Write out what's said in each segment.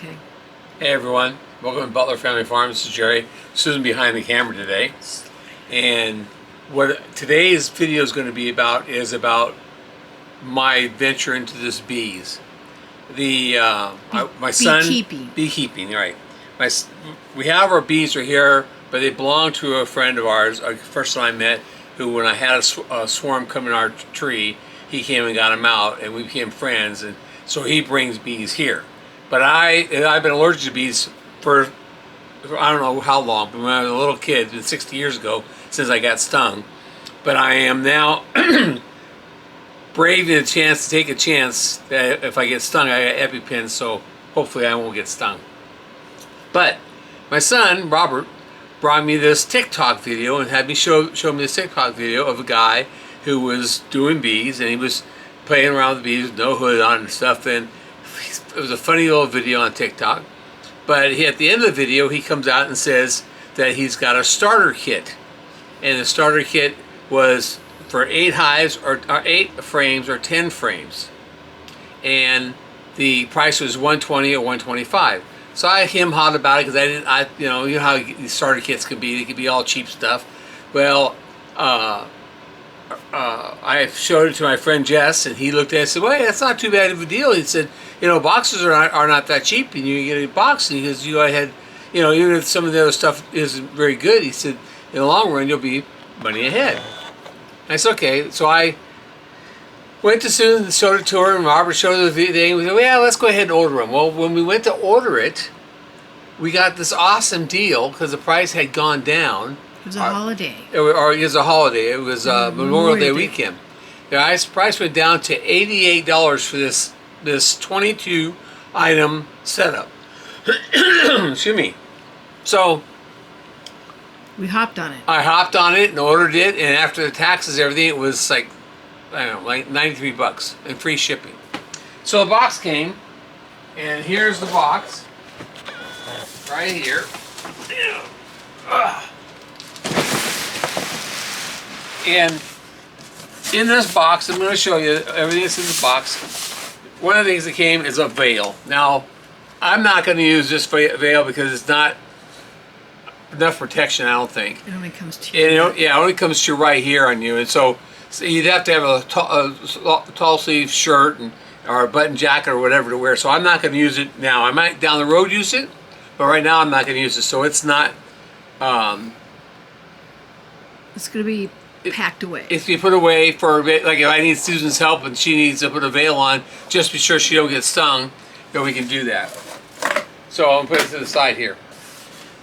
Okay. Hey everyone, welcome to Butler Family Farm. This is Jerry. Susan behind the camera today. And what today's video is going to be about is about my venture into this bees. My son beekeeping, right? We have our bees are here, but they belong to a friend of ours, a person I met, who when I had a swarm come in our tree, he came and got them out, and we became friends. And so he brings bees here. But I've been allergic to bees for I don't know how long, but when I was a little kid, 60 years ago, since I got stung. But I am now braving a chance to take a chance that if I get stung, I got EpiPens, so hopefully I won't get stung. But my son, Robert, brought me this TikTok video and had me show me this TikTok video of a guy who was doing bees, and he was playing around with bees with no hood on and stuff. And it was a funny little video on TikTok. But at the end of the video, he comes out and says that he's got a starter kit. And the starter kit was for 8 hives or 8 frames or 10 frames. And the price was $120 or $125. So I hem-hawed about it because you know how these starter kits can be. They can be all cheap stuff. Well, I showed it to my friend Jess, and he looked at it and said, well, hey, that's not too bad of a deal. He said, you know, boxes are not that cheap, and you get a box, and because you had, you know, even if some of the other stuff isn't very good, he said, in the long run, you'll be money ahead. I said, okay. So I went to Susan and showed it to her, and Robert showed her the thing. We said, well, yeah, let's go ahead and order them. Well, when we went to order it, we got this awesome deal because the price had gone down. It was a holiday. Or it was a holiday. It was Memorial Day weekend. The price went down to $88 for this 22 item setup. Excuse me. So we hopped on it. I hopped on it and ordered it, and after the taxes and everything, it was like, I don't know, like $93 and free shipping. So the box came, and here's the box right here. And in this box, I'm going to show you everything that's in the box. One of the things that came is a veil. Now, I'm not going to use this veil because it's not enough protection, I don't think. It only comes to you. Yeah, it only comes to right here on you. And so you'd have to have a tall sleeve shirt or a button jacket or whatever to wear. So I'm not going to use it now. I might down the road use it, but right now I'm not going to use it. So it's not... it's going to be packed away. If you put away for, like if I need Susan's help and she needs to put a veil on, just be sure she don't get stung, then we can do that. So I'll put it to the side here.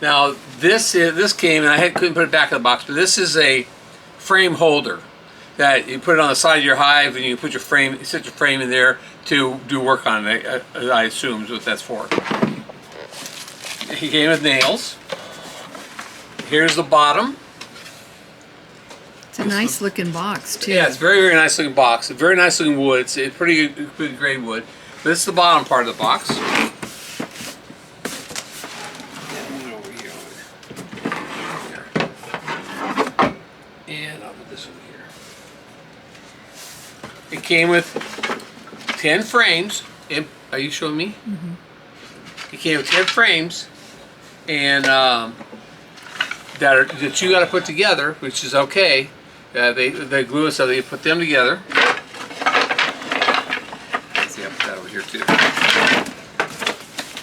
Now this came, and I couldn't put it back in the box, but this is a frame holder that you put it on the side of your hive, and you put your frame, set your frame in there to do work on it. I assume is what that's for. He came with nails. Here's the bottom. It's a nice looking box too. Yeah, it's a very, very nice looking box. Very nice looking wood. It's a pretty good grade wood. This is the bottom part of the box. And I'll put this over here. It came with 10 frames. Are you showing me? Mm-hmm. It came with 10 frames, and that you got to put together, which is okay. They glue it so they put them together. Let's see, I'll put that over here too.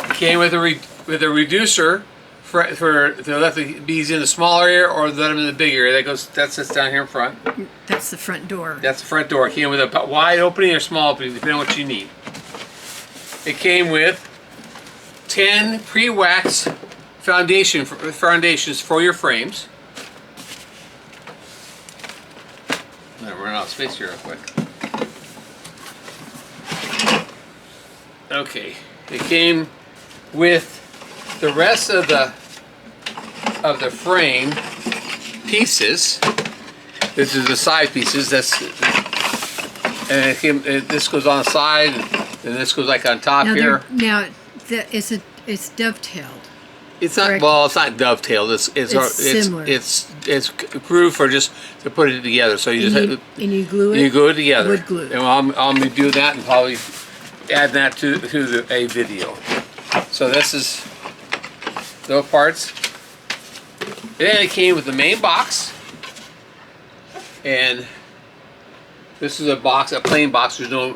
It came with a reducer for to let the bees in the smaller area or let them in the big area. That sits down here in front. That's the front door. That's the front door. It came with a wide opening or small opening, depending on what you need. It came with 10 pre-waxed foundations for your frames. I'm gonna run out of space here real quick. Okay, it came with the rest of the frame pieces. This is the side pieces. This goes on the side, and this goes like on top here. It's dovetailed. It's not. Correct. Well, it's not dovetailed. It's grooved for just to put it together. So you you glue it. You glue it together. Wood glue. And I'm gonna do that and probably add that to a video. So this is those parts. Then it came with the main box, and this is a box, a plain box. There's no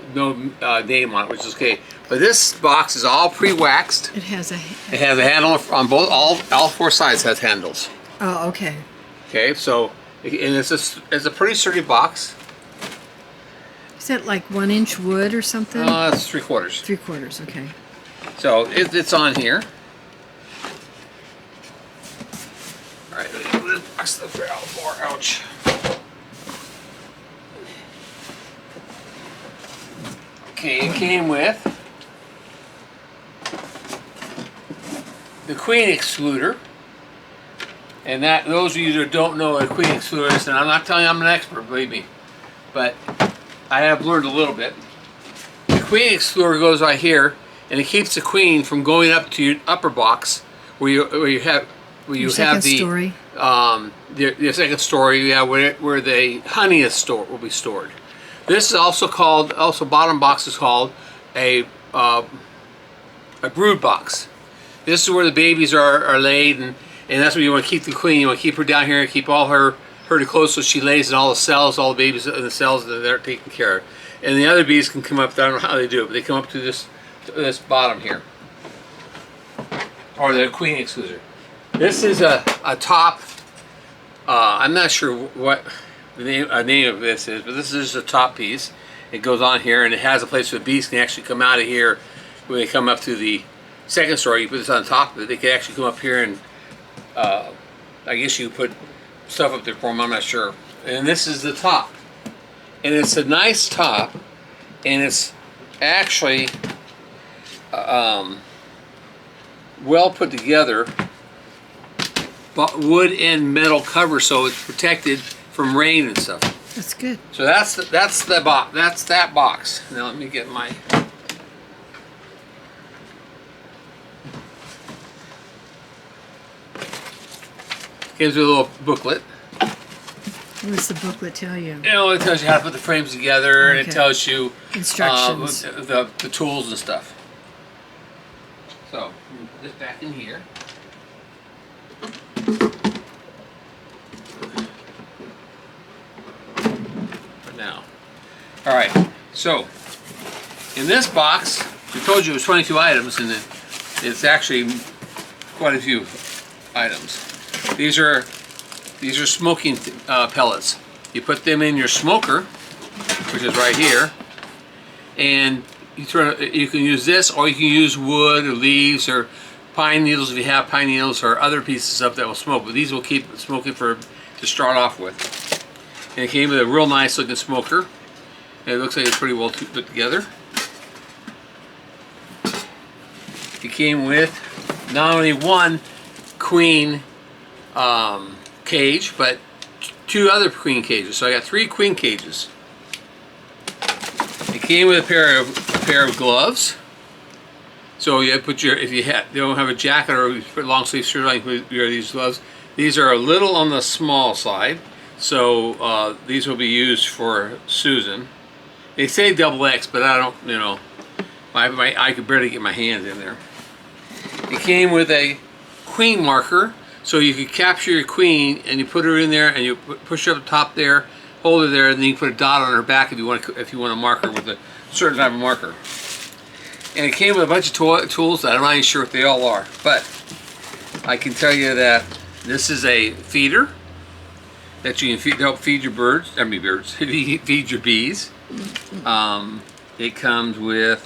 name on it, which is okay. But this box is all pre-waxed. It has a handle on both, all four sides has handles. Oh, okay. Okay, so and it's a pretty sturdy box. Is that like 1-inch wood or something? It's 3/4. 3/4. Okay. So it's on here. All right, let's box the out more. Ouch. Okay, it came with the queen excluder, and that those of you that don't know what a queen excluder is, and I'm not telling you I'm an expert, believe me, but I have learned a little bit. The queen excluder goes right here, and it keeps the queen from going up to your upper box where you have the second story, yeah, where the honey is stored, will be stored. This is also called, bottom box is called a brood box. This is where the babies are laid, and that's where you want to keep the queen. You want to keep her down here and keep all her close so she lays in all the cells, all the babies in the cells that they're taken care of. And the other bees can come up, I don't know how they do it, but they come up to this bottom here. Or the queen excluder. This is a top, I'm not sure what the name of this is, but this is a top piece. It goes on here, and it has a place where the bees can actually come out of here when they come up to the second story. You put this on top of it, they can actually come up here and I guess you put stuff up there for them, I'm not sure. And this is the top. And it's a nice top, and it's actually well put together, wood and metal cover, so it's protected from rain and stuff. That's good. So that's the box. That's that box. Now let me get my. Gives you a little booklet. What does the booklet tell you? You know, it tells you how to put the frames together, and it tells you instructions, the tools and stuff. So put this back in here. For now. All right. So in this box, we told you it was 22 items, and it's actually quite a few items. These are smoking pellets. You put them in your smoker, which is right here, and you can use this, or you can use wood or leaves or pine needles if you have pine needles, or other pieces of stuff that will smoke. But these will keep smoking to start off with. And it came with a real nice looking smoker. And it looks like it's pretty well put together. It came with not only one queen cage, but two other queen cages. So I got 3 queen cages. It came with a pair of gloves. So you put if you don't have a jacket or you put long sleeve shirt on, you put these gloves. These are a little on the small side, so these will be used for Susan. They say XX, but I don't, I could barely get my hands in there. It came with a queen marker, so you could capture your queen and you put her in there and you push her up the top there, hold her there, and then you can put a dot on her back if you want to mark her with a certain type of marker. And it came with a bunch of tools that I'm not even sure what they all are, but I can tell you that this is a feeder that you can help feed your birds. Feed your bees. It comes with,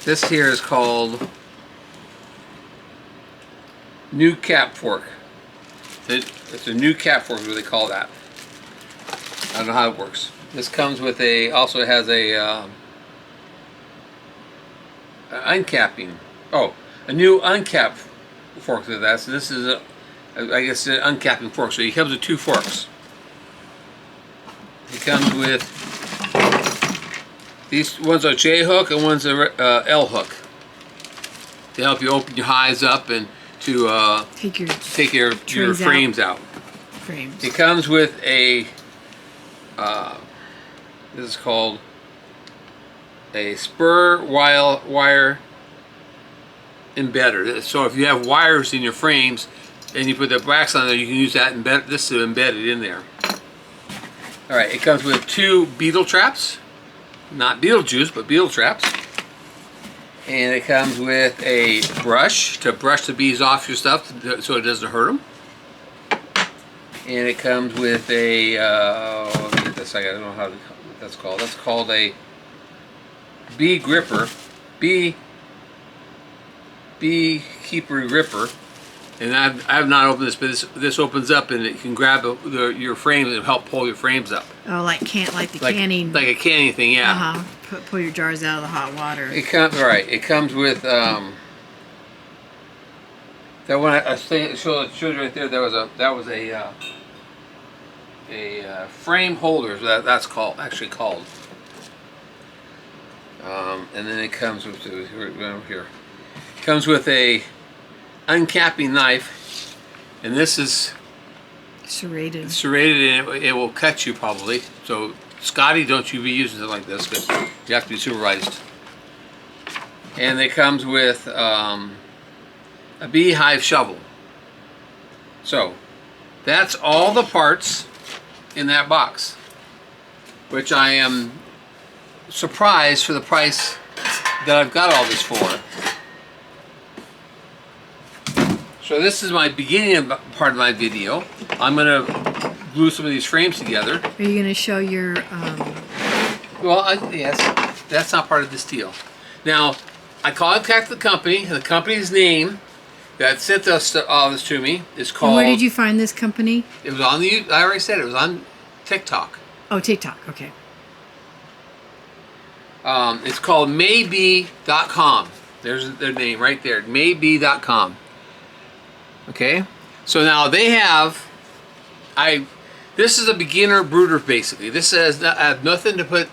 this here is called new cap fork. It's a new cap fork is what they call that. I don't know how it works. This comes with also has a uncapping. Oh, a new uncap fork to that. So this is I guess an uncapping fork. So it comes with 2 forks. It comes with, these ones are J hook and one's a L hook to help you open your hives up and to take your frames out. It comes with a this is called a spur wire embedder. So if you have wires in your frames and you put the wax on there, you can use that embed this to embed it in there. All right, it comes with 2 beetle traps, not Beetlejuice, but beetle traps. And it comes with a brush to brush the bees off your stuff so it doesn't hurt them. And it comes with a, I don't know how that's called. That's called a bee gripper, beekeeper gripper. And I have not opened this, but this opens up and it can grab your frames and help pull your frames up. Oh, like canning. Like a canning thing, yeah. Pull your jars out of the hot water. It comes with that one I showed you right there. That was a frame holder. That's actually called. And then it comes with here. It comes with a uncapping knife, and this is serrated. And it will cut you probably. So Scotty, don't you be using it like this because you have to be supervised. And it comes with a beehive shovel. So that's all the parts in that box, which I am surprised for the price that I've got all this for. So this is my beginning part of my video. I'm going to glue some of these frames together. Are you going to show your... Well, yes, that's not part of this deal. Now, I contacted the company, and the company's name that sent all this to me is called... And where did you find this company? It was on I already said it was on TikTok. Oh, TikTok, okay. It's called maybe.com. There's their name right there, maybe.com. Okay, so now they have, this is a beginner brooder basically. This says I have nothing to put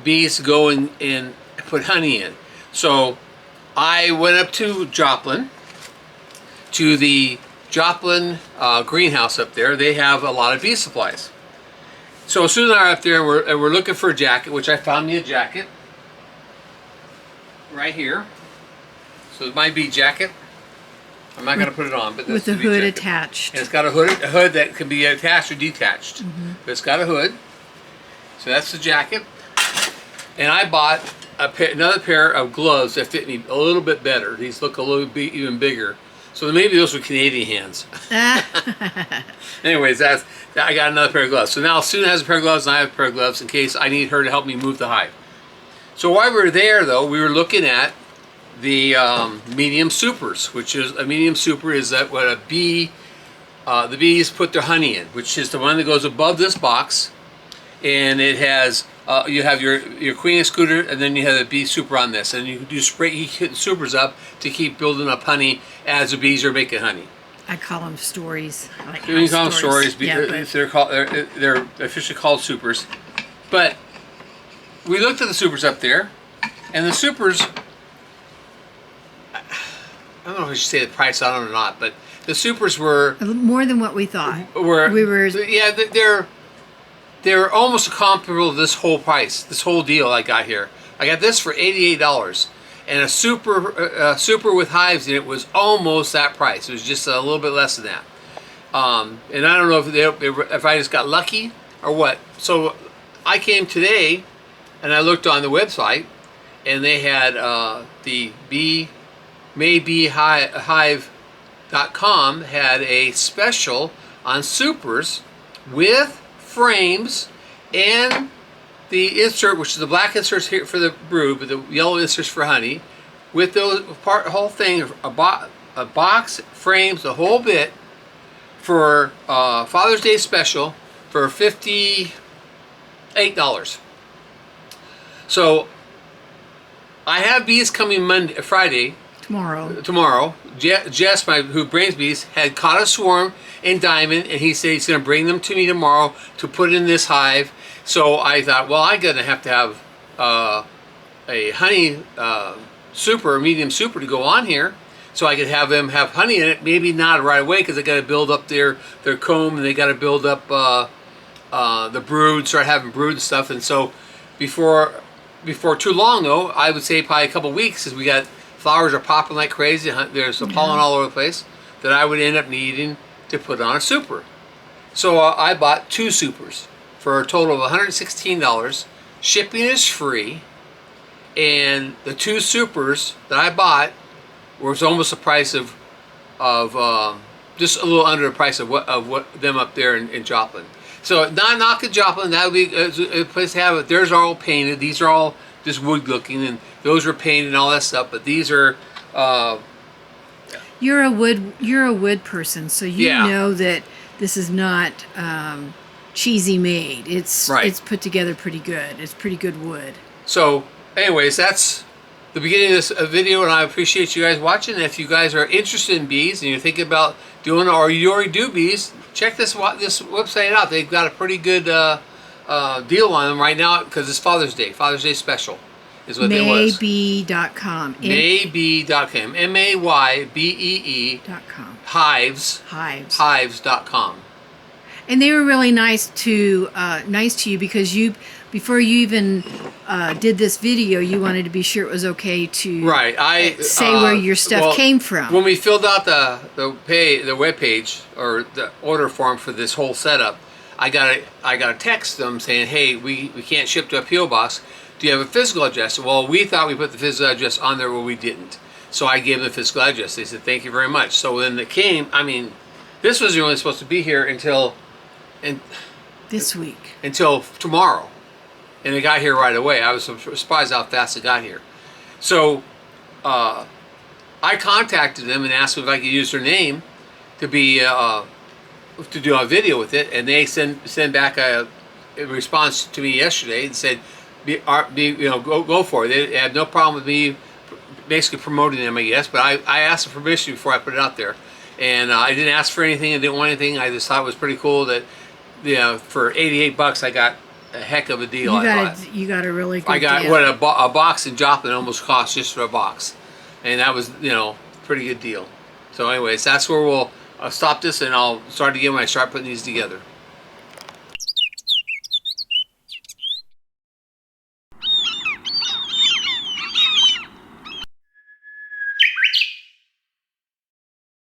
bees to go and put honey in. So I went up to Joplin, to the Joplin greenhouse up there. They have a lot of bee supplies. So Susan and I are up there, we're looking for a jacket, which I found me a jacket right here. So it's my bee jacket. I'm not going to put it on, but with the hood attached. And it's got a hood that can be attached or detached. But it's got a hood. So that's the jacket. And I bought another pair of gloves that fit me a little bit better. These look a little bit even bigger. So maybe those were Canadian hands. Anyways, I got another pair of gloves. So now Sue has a pair of gloves and I have a pair of gloves in case I need her to help me move the hive. So while we were there, though, we were looking at the medium supers, which is a medium super is that what the bees put their honey in, which is the one that goes above this box, and it has you have your queen excluder, and then you have the bee super on this, and you hit the supers up to keep building up honey as the bees are making honey. I call them stories. You call them stories. Yeah, they're officially called supers, but we looked at the supers up there, and the supers. I don't know if I should say the price on it or not, but the supers were more than what we thought. They're almost comparable to this whole price, this whole deal I got here. I got this for $88, and a super with hives in it was almost that price. It was just a little bit less than that. And I don't know if I just got lucky or what. So I came today, and I looked on the website, and they had the maybeehive.com had a special on supers with frames and the insert, which is the black inserts here for the brood, but the yellow inserts for honey, with the whole thing, a box, frames, the whole bit for Father's Day special for $58. So I have bees coming Friday. Tomorrow. Jess, who brings bees, had caught a swarm in Diamond, and he said he's going to bring them to me tomorrow to put in this hive. So I thought, well, I'm going to have a honey super, medium super to go on here, so I could have them have honey in it. Maybe not right away because they got to build up their comb, and they got to build up the brood, start having brood and stuff. And so before too long, though, I would say probably a couple weeks, because we got flowers are popping like crazy. There's pollen all over the place that I would end up needing to put on a super. So I bought 2 supers for a total of $116. Shipping is free, and the 2 supers that I bought was almost the price of just a little under the price of what them up there in Joplin. So not knocking Joplin, that would be a place to have it. Theirs are all painted. These are all just wood looking, and those are painted and all that stuff. But these are. You're a wood person, so you know that this is not cheesy made. It's put together pretty good. It's pretty good wood. So, anyways, that's the beginning of this video, and I appreciate you guys watching. If you guys are interested in bees and you're thinking about doing, or you already do bees, check this website out. They've got a pretty good deal on them right now because it's Father's Day. Father's Day special is what it was. Maybee.com. Maybee.com. MAYBEE.com. Hives.com. And they were really nice to you because before you even did this video, you wanted to be sure it was okay to say where your stuff came from. When we filled out the web page or the order form for this whole setup, I got a text them saying, hey, we can't ship to a P.O. box. Do you have a physical address? Well, we thought we put the physical address on there, but we didn't. So I gave them the physical address. They said, thank you very much. So then it came, I mean, this was only supposed to be here until this week. Until tomorrow. And it got here right away. I was surprised how fast it got here. So I contacted them and asked them if I could use their name to be to do a video with it, and they send back a response to me yesterday and said, go for it. They had no problem with me basically promoting them, I guess. But I asked for permission before I put it out there, and I didn't ask for anything. I didn't want anything. I just thought it was pretty cool that for $88 I got a heck of a deal. You got a really good deal. I got what a box in Joplin almost cost just for a box, and that was pretty good deal. So anyways, that's where we'll stop this, and I'll start again when I start putting these together.